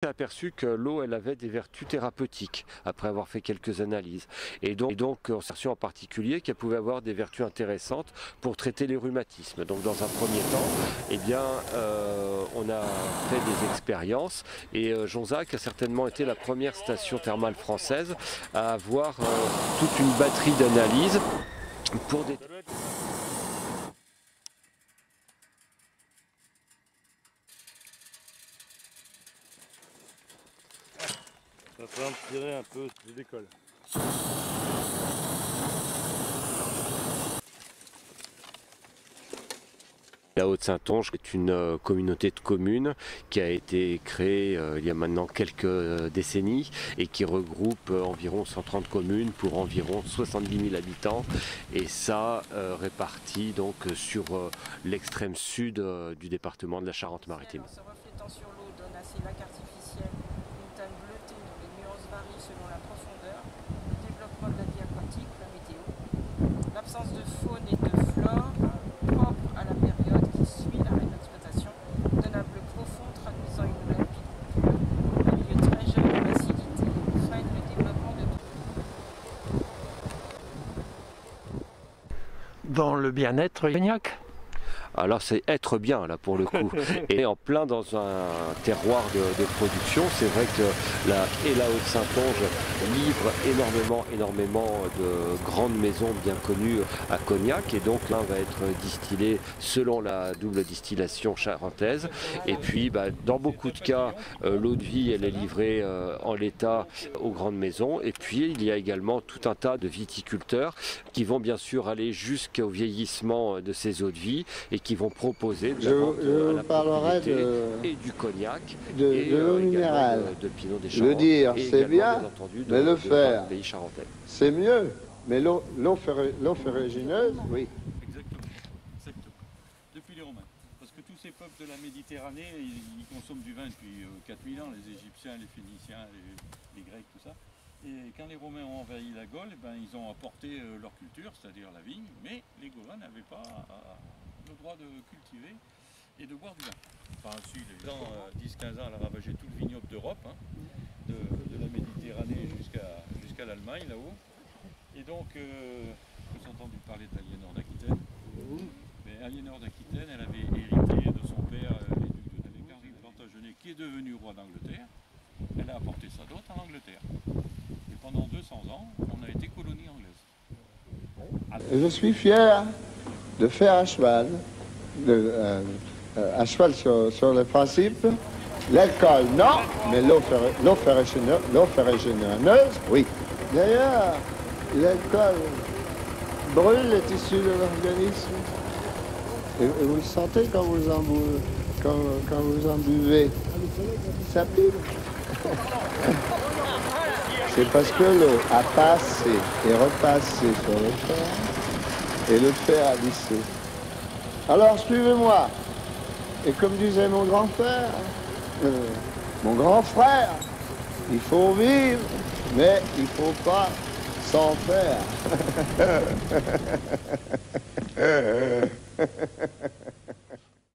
s'est aperçu que l'eau elle avait des vertus thérapeutiques après avoir fait quelques analyses et donc on s'est aperçu en particulier qu'elle pouvait avoir des vertus intéressantes pour traiter les rhumatismes. Donc dans un premier temps, eh bien, on a fait des expériences et Jonzac a certainement été la première station thermale française à avoir toute une batterie d'analyses pour des... Ça fait en tirer un peu, je décolle. La Haute-Saintonge est une communauté de communes qui a été créée il y a maintenant quelques décennies et qui regroupe environ 130 communes pour environ 70 000 habitants et ça réparti donc sur l'extrême sud du département de la Charente-Maritime. Se reflétant sur l'eau donne à ces lacs artificiels une teinte bleutée dont les nuances varient selon la profondeur, le développement de la vie aquatique, la météo, l'absence de faune et de flore propre à la période qui suit l'arrêt de l'exploitation, donne un bleu profond traduisant une limpide couleur, un milieu très jeune de l'acidité freine le développement de Dans le bien-être cognac. Alors c'est être bien là pour le coup et en plein dans un terroir de production. C'est vrai que la Haute-Saintonge livre énormément de grandes maisons bien connues à Cognac et donc l'un va être distillé selon la double distillation charentaise et puis dans beaucoup de cas l'eau de vie elle est livrée en l'état aux grandes maisons et puis il y a également tout un tas de viticulteurs qui vont bien sûr aller jusqu'au vieillissement de ces eaux de vie et qui vont proposer de la vente à la propriété et du cognac et de l'eau minérale. de Pinot des Le dire, et c'est également, bien, entendu, mais le de faire, pays charentais. c'est mieux. Mais l'eau ferrugineuse, oui. Exactement. Depuis les Romains. Parce que tous ces peuples de la Méditerranée, ils consomment du vin depuis 4000 ans, les Égyptiens, les Phéniciens, les Grecs, tout ça. Et quand les Romains ont envahi la Gaule, ils ont apporté leur culture, c'est-à-dire la vigne, mais les Gaulois n'avaient pas le droit de cultiver et de boire du vin. Par ensuite, dans 10-15 ans, elle a ravagé tout le vignoble d'Europe, de la Méditerranée jusqu'à l'Allemagne, là-haut. Et donc, je me suis entendu parler d'Aliénor d'Aquitaine. Mais Aliénor d'Aquitaine, elle avait hérité de son père, les ducs de Navarre, Plantagenet, qui est devenu roi d'Angleterre. Elle a apporté sa dot en Angleterre. Et pendant 200 ans, on a été colonie anglaise. Je suis fier de faire à cheval, sur le principe. L'alcool, non, mais l'eau ferrugineuse, oui. D'ailleurs, l'alcool brûle les tissus de l'organisme. Et vous le sentez quand vous en buvez. Ça pique. C'est parce que l'eau a passé et repassé sur le fer et le fer a lissé. Alors suivez-moi. Et comme disait mon grand-père, mon grand frère, il faut vivre, mais il ne faut pas s'en faire.